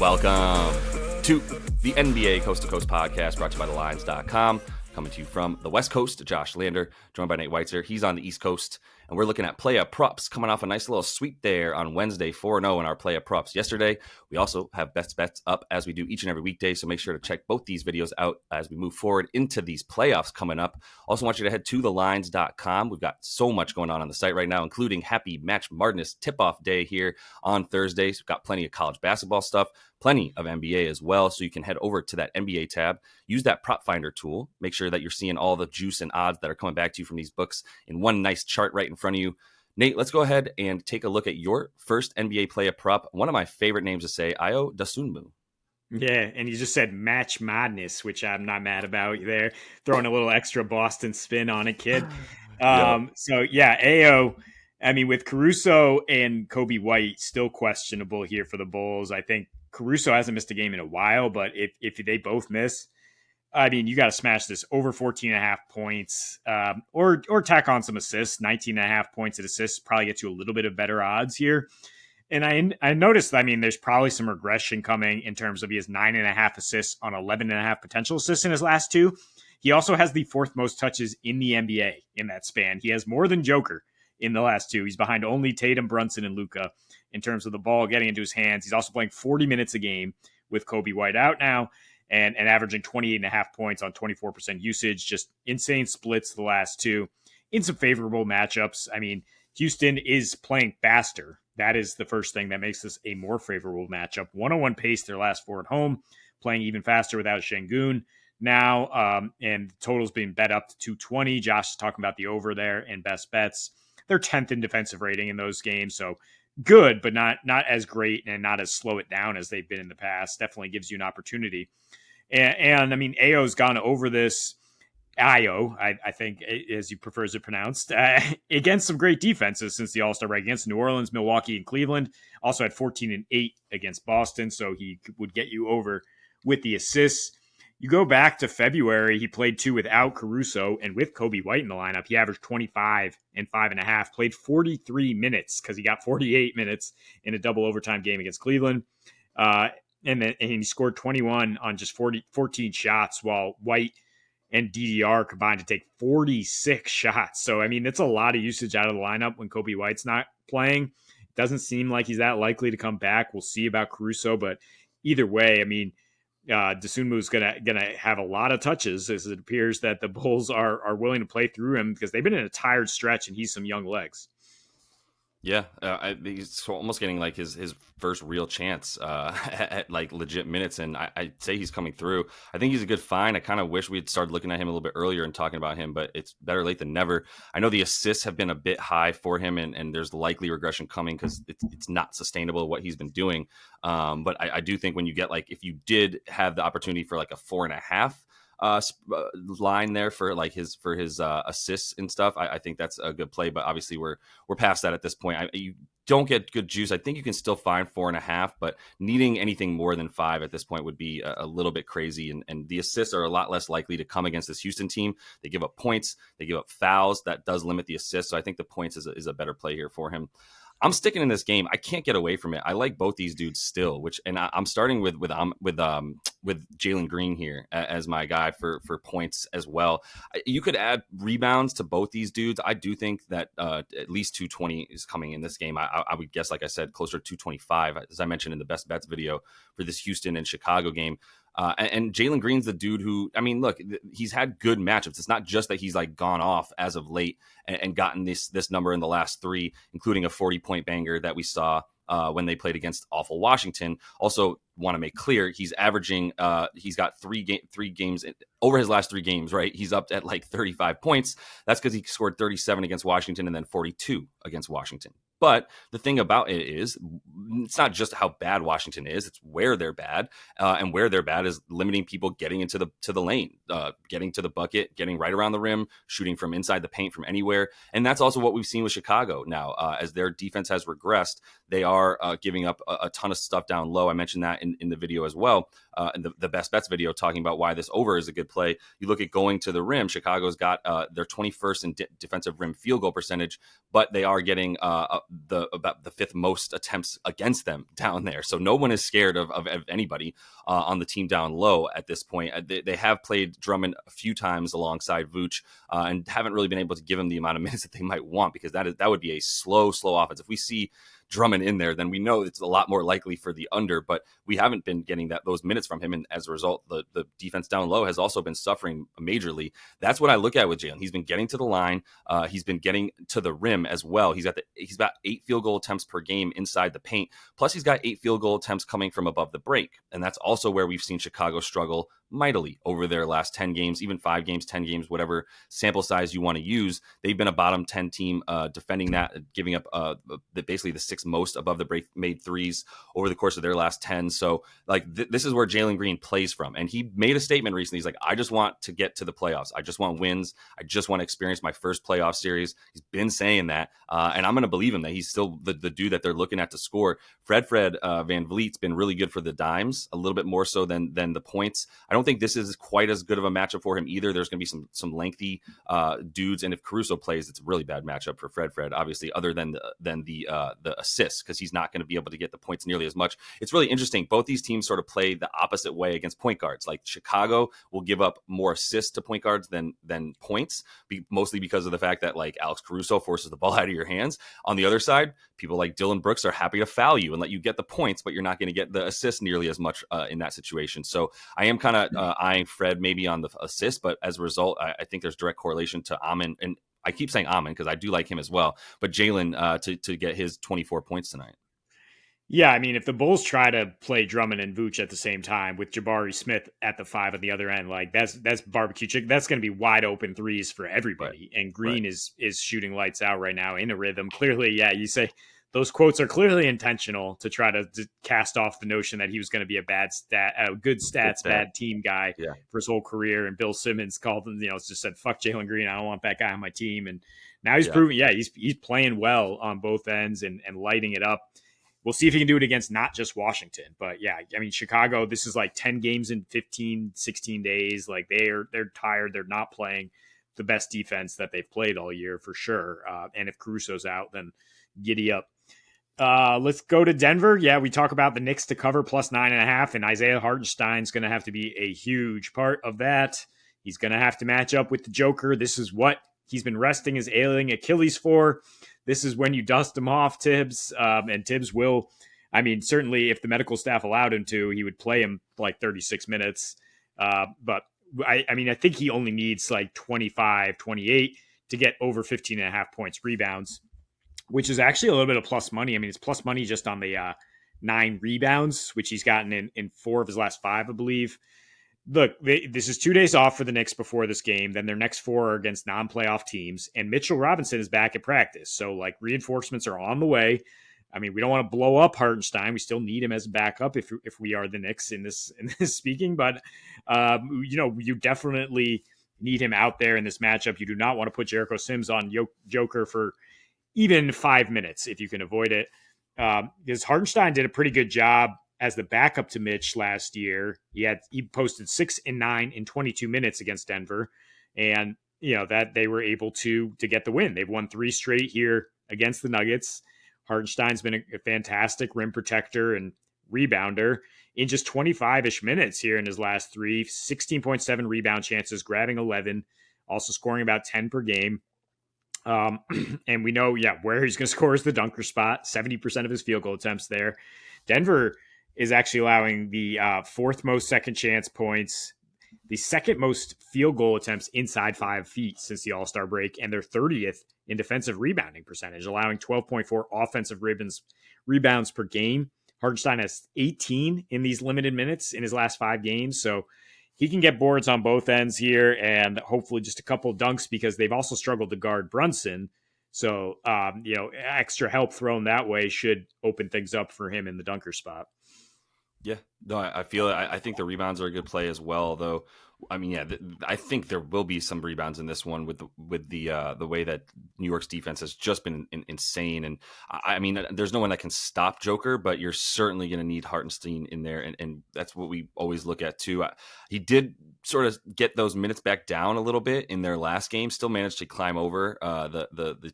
Welcome to the NBA Coast to Coast podcast brought to you by thelines.com. Coming to you from the West Coast, Josh Lander, joined by Nate Weitzer. He's on the East Coast, and we're looking at play-up props, coming off a nice little sweep there on Wednesday, 4-0 in our play-up props yesterday. We also have best bets up as we do each and every weekday, so make sure to check both these videos out as we move forward into these playoffs coming up. Also want you to head to thelines.com. We've got so much going on the site right now, including Happy Match Madness tip-off day here on Thursdays. We've got plenty of college basketball stuff, plenty of NBA as well, so you can head over to that NBA tab, use that prop finder tool, make sure that you're seeing all the juice and odds that are coming back to you from these books in one nice chart right in front of you. Nate, let's go ahead and take a look at your first NBA play-up prop. One of my favorite names to say, Ayo Dosunmu. Yeah, and you just said Match Madness, which I'm not mad about there. Throwing a little extra Boston spin on it, kid. So, yeah, Ayo, I mean, with Caruso and Kobe White still questionable here for the Bulls, I think Caruso hasn't missed a game in a while, but if they both miss, I mean, you got to smash this over 14.5 points or tack on some assists. 19.5 points at assists probably gets you a little bit of better odds here. And I noticed, I mean, there's probably some regression coming in terms of he has 9.5 assists on 11.5 potential assists in his last two. He also has the fourth most touches in the NBA in that span. He has more than Joker in the last two. He's behind only Tatum, Brunson, and Luka in terms of the ball getting into his hands. He's also playing 40 minutes a game with Kobe White out now and averaging 28.5 points on 24% usage. Just insane splits the last two in some favorable matchups. I mean, Houston is playing faster. That is the first thing that makes this a more favorable matchup. 101 pace their last four at home, playing even faster without Şengün now, and the total's being bet up to 220. Josh is talking about the over there and best bets. They're 10th in defensive rating in those games, so good, but not as great and not as slow it down as they've been in the past. Definitely gives you an opportunity. And I mean, Ayo's gone over this. Ayo, I think, as he prefers it pronounced, against some great defenses since the All-Star break against New Orleans, Milwaukee, and Cleveland. Also had 14-8 against Boston, so he would get you over with the assists. You go back to February, he played two without Caruso and with Kobe White in the lineup. He averaged 25 and 5.5, played 43 minutes because he got 48 minutes in a double overtime game against Cleveland. And he scored 21 on just 14 shots, while White and DDR combined to take 46 shots. So, I mean, that's a lot of usage out of the lineup when Kobe White's not playing. It doesn't seem like he's that likely to come back. We'll see about Caruso, but either way, I mean, Dosunmu is gonna have a lot of touches, as it appears that the Bulls are willing to play through him because they've been in a tired stretch and he's some young legs. Yeah, he's almost getting like his first real chance at like legit minutes, and I'd say he's coming through. I think he's a good find. I kind of wish we had started looking at him a little bit earlier and talking about him, but it's better late than never. I know the assists have been a bit high for him, and there's likely regression coming because it's not sustainable what he's been doing. But I do think when you get like, if you did have the opportunity for like a 4.5 line there for his assists and stuff, I think that's a good play, but obviously we're past that at this point. You don't get good juice. I think you can still find 4.5, but needing anything more than 5 at this point would be a little bit crazy, and the assists are a lot less likely to come against this Houston team. They give up points, they give up fouls. That does limit the assists, so I think the points is a better play here for him. I'm sticking in this game. I can't get away from it. I like both these dudes still, I'm starting with Jalen Green here as my guy for points as well. You could add rebounds to both these dudes. I do think that at least 220 is coming in this game. I would guess, like I said, closer to 225, as I mentioned in the best bets video for this Houston and Chicago game. And Jalen Green's the dude who, I mean, look, he's had good matchups. It's not just that he's like gone off as of late and gotten this number in the last three, including a 40-point banger that we saw when they played against awful Washington. Also want to make clear, he's averaging, he's got three games over his last 3 games, right? He's up at like 35 points. That's because he scored 37 against Washington and then 42 against Washington. But the thing about it is, it's not just how bad Washington is; it's where they're bad, and where they're bad is limiting people getting into the lane, getting to the bucket, getting right around the rim, shooting from inside the paint from anywhere. And that's also what we've seen with Chicago now, as their defense has regressed. they are giving up a ton of stuff down low. I mentioned that in the video as well, in the best bets video, talking about why this over is a good play. You look at going to the rim. Chicago's got their 21st in defensive rim field goal percentage, but they are getting about the fifth most attempts against them down there. So no one is scared of anybody on the team down low at this point. They have played Drummond a few times alongside Vooch and haven't really been able to give him the amount of minutes that they might want, because that would be a slow offense. If we see Drummond in there, then we know it's a lot more likely for the under, but we haven't been getting those minutes from him. And as a result, the defense down low has also been suffering majorly. That's what I look at with Jalen. He's been getting to the line. He's been getting to the rim as well. He's got 8 field goal attempts per game inside the paint. Plus he's got 8 field goal attempts coming from above the break. And that's also where we've seen Chicago struggle mightily over their last 10 games, even 5 games, 10 games, whatever sample size you want to use. They've been a bottom 10 team defending that, giving up basically the 6th most above the break made threes over the course of their last 10. So like this is where Jalen Green plays from. And he made a statement recently. He's like, I just want to get to the playoffs. I just want wins. I just want to experience my first playoff series. He's been saying that. And I'm going to believe him that he's still the dude that they're looking at to score. Fred Van Vliet's been really good for the dimes, a little bit more so than the points. I don't think this is quite as good of a matchup for him either. There's going to be some lengthy dudes. And if Caruso plays, it's a really bad matchup for Fred, obviously, other than the assists, because he's not going to be able to get the points nearly as much. It's really interesting. Both these teams sort of play the opposite way against point guards. Like Chicago will give up more assists to point guards than points, mostly because of the fact that like Alex Caruso forces the ball out of your hands. On the other side, people like Dylan Brooks are happy to foul you and let you get the points, but you're not going to get the assists nearly as much in that situation. So I am kind of eyeing Fred maybe on the assist, but as a result, I think there's direct correlation to Amon. And I keep saying Amon because I do like him as well, but Jalen to get his 24 points tonight. Yeah, I mean, if the Bulls try to play Drummond and Vooch at the same time with Jabari Smith at the 5 at the other end, like that's barbecue chicken. That's going to be wide open threes for everybody. Right. And Green is shooting lights out right now in a rhythm. Clearly, yeah, you say those quotes are clearly intentional to try to cast off the notion that he was going to be a good stats, bad team guy for his whole career. And Bill Simmons called him, just said, "Fuck Jalen Green. I don't want that guy on my team." And now he's proven, he's playing well on both ends and lighting it up. We'll see if he can do it against not just Washington. But yeah, I mean, Chicago, this is like 10 games in 15, 16 days. Like they're tired. They're not playing the best defense that they've played all year for sure. And if Caruso's out, then giddy up. Let's go to Denver. Yeah, we talk about the Knicks to cover plus 9.5, and Isaiah Hartenstein's going to have to be a huge part of that. He's going to have to match up with the Joker. This is what he's been resting his ailing Achilles for. This is when you dust him off, Tibbs. And Tibbs will, I mean, certainly if the medical staff allowed him to, he would play him like 36 minutes. But I mean, I think he only needs like 25, 28 to get over 15.5 points rebounds, which is actually a little bit of plus money. I mean, it's plus money just on the 9 rebounds, which he's gotten in 4 of his last 5, I believe. Look, this is 2 days off for the Knicks before this game. Then their next 4 are against non-playoff teams. And Mitchell Robinson is back at practice. So, like, reinforcements are on the way. I mean, we don't want to blow up Hartenstein. We still need him as a backup if we are the Knicks in this speaking. But, you definitely need him out there in this matchup. You do not want to put Jericho Sims on Joker for even 5 minutes if you can avoid it. Because Hartenstein did a pretty good job as the backup to Mitch last year. He posted 6 and 9 in 22 minutes against Denver, and that they were able to get the win. They've won 3 straight here against the Nuggets. Hartenstein's been a fantastic rim protector and rebounder in just 25-ish minutes here in his last 3, 16.7 rebound chances, grabbing 11, also scoring about 10 per game. And we know, where he's going to score is the dunker spot, 70% of his field goal attempts there. Denver is actually allowing the 4th most second chance points, the 2nd most field goal attempts inside 5 feet since the All-Star break, and their 30th in defensive rebounding percentage, allowing 12.4 offensive rebounds per game. Hartenstein has 18 in these limited minutes in his last 5 games, so he can get boards on both ends here and hopefully just a couple dunks because they've also struggled to guard Brunson. So, extra help thrown that way should open things up for him in the dunker spot. Yeah, no, I feel it. I think the rebounds are a good play as well, though. I mean, yeah, I think there will be some rebounds in this one with the way that New York's defense has just been insane. And I mean, there's no one that can stop Joker, but you're certainly going to need Hartenstein in there, and that's what we always look at too. He did sort of get those minutes back down a little bit in their last game. Still managed to climb over the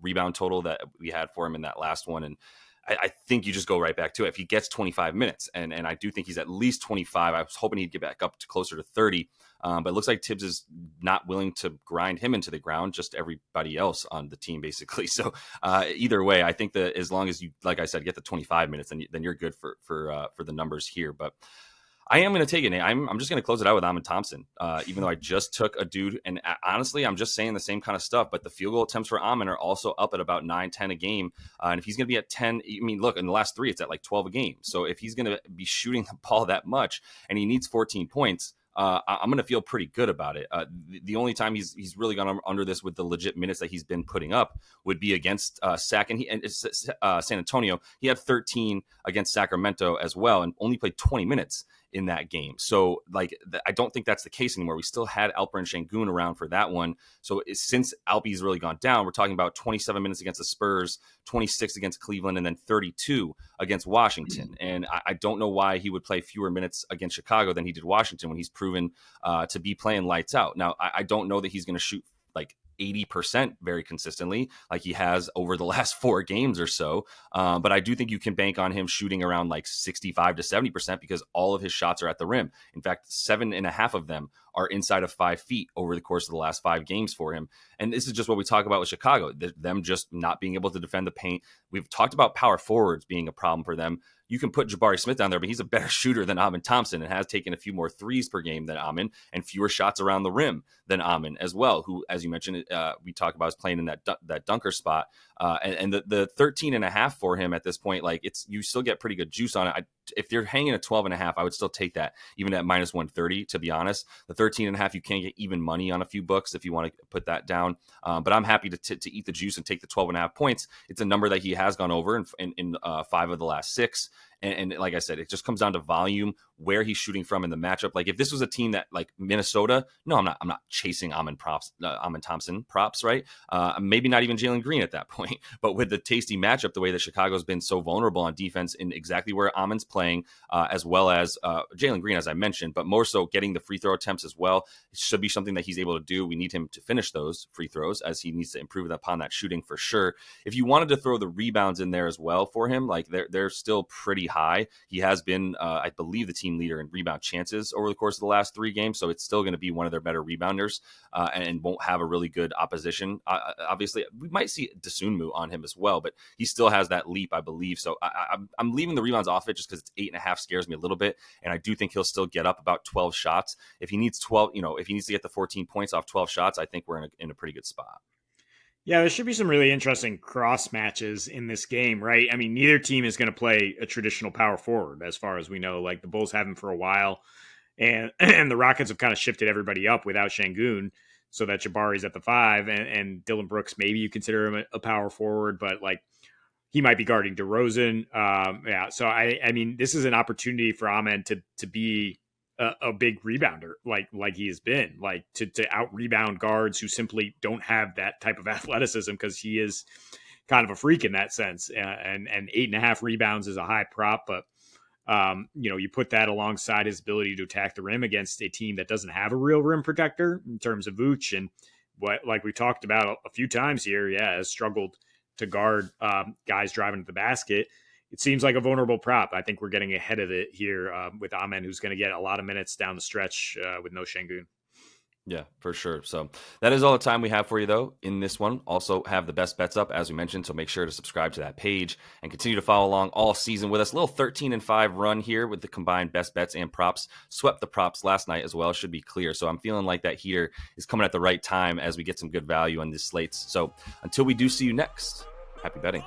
rebound total that we had for him in that last one, and I think you just go right back to it. If he gets 25 minutes, and I do think he's at least 25, I was hoping he'd get back up to closer to 30. But it looks like Tibbs is not willing to grind him into the ground, just everybody else on the team, basically. So either way, I think that as long as you, like I said, get the 25 minutes, then you're good for the numbers here. But I am going to take it. I'm just going to close it out with Amon Thompson, even though I just took a dude. And honestly, I'm just saying the same kind of stuff. But the field goal attempts for Amon are also up at about 9, 10 a game. And if he's going to be at 10, I mean, look, in the last 3, it's at like 12 a game. So if he's going to be shooting the ball that much and he needs 14 points, I'm going to feel pretty good about it. The only time he's really gone under this with the legit minutes that he's been putting up would be against San Antonio. He had 13 against Sacramento as well and only played 20 minutes in that game. So I don't think that's the case anymore. We still had Alper and Şengün around for that one. So since Alpe's really gone down, we're talking about 27 minutes against the Spurs, 26 against Cleveland, and then 32 against Washington. And I don't know why he would play fewer minutes against Chicago than he did Washington when he's proven to be playing lights out. Now, I don't know that he's going to shoot like 80% very consistently like he has over the last 4 games or so. But I do think you can bank on him shooting around like 65 to 70% because all of his shots are at the rim. In fact, 7.5 of them are inside of 5 feet over the course of the last 5 games for him. And this is just what we talk about with Chicago, them just not being able to defend the paint. We've talked about power forwards being a problem for them. You can put Jabari Smith down there, but he's a better shooter than Amon Thompson and has taken a few more threes per game than Amon and fewer shots around the rim than Amon as well, who, as you mentioned, we talked about is playing in that dunker spot. And the 13.5 for him at this point, like you still get pretty good juice on it. If you're hanging at 12.5, I would still take that even at minus 130, to be honest. The 13.5, you can get even money on a few books if you want to put that down. But I'm happy to eat the juice and take the 12.5 points. It's a number that he has gone over in 5 of the last 6. And like I said, it just comes down to volume, where he's shooting from in the matchup. Like if this was a team that like Minnesota, no, I'm not chasing Amon Thompson props, right? Maybe not even Jalen Green at that point. But with the tasty matchup, the way that Chicago's been so vulnerable on defense in exactly where Amon's playing, as well as Jalen Green, as I mentioned, but more so getting the free throw attempts as well. It should be something that he's able to do. We need him to finish those free throws as he needs to improve upon that shooting for sure. If you wanted to throw the rebounds in there as well for him, like they're still pretty high. He has been, I believe, the team leader in rebound chances over the course of the last 3 games. So it's still going to be one of their better rebounders and won't have a really good opposition. Obviously, we might see Dosunmu on him as well, but he still has that leap, I believe. So I'm leaving the rebounds off it just because it's 8.5 scares me a little bit. And I do think he'll still get up about 12 shots. If he needs 12, if he needs to get the 14 points off 12 shots, I think we're in a pretty good spot. Yeah, there should be some really interesting cross matches in this game, right? I mean, neither team is going to play a traditional power forward as far as we know. Like the Bulls haven't for a while, and the Rockets have kind of shifted everybody up without Şengün, so that Jabari's at the 5, and Dylan Brooks, maybe you consider him a power forward, but like he might be guarding DeRozan. Yeah, so I mean, this is an opportunity for Ahmed to be a big rebounder like he has been, like to out rebound guards who simply don't have that type of athleticism, because he is kind of a freak in that sense. And 8.5 rebounds is a high prop, but you put that alongside his ability to attack the rim against a team that doesn't have a real rim protector in terms of Vooch, and what, like we talked about a few times here, has struggled to guard guys driving to the basket. It seems like a vulnerable prop. I think we're getting ahead of it here with Amen, who's going to get a lot of minutes down the stretch with no Şengün. Yeah, for sure. So that is all the time we have for you, though, in this one. Also have the best bets up, as we mentioned, so make sure to subscribe to that page and continue to follow along all season with us. A little 13-5 run here with the combined best bets and props. Swept the props last night as well, should be clear. So I'm feeling like that here is coming at the right time as we get some good value on these slates. So until we do see you next, happy betting.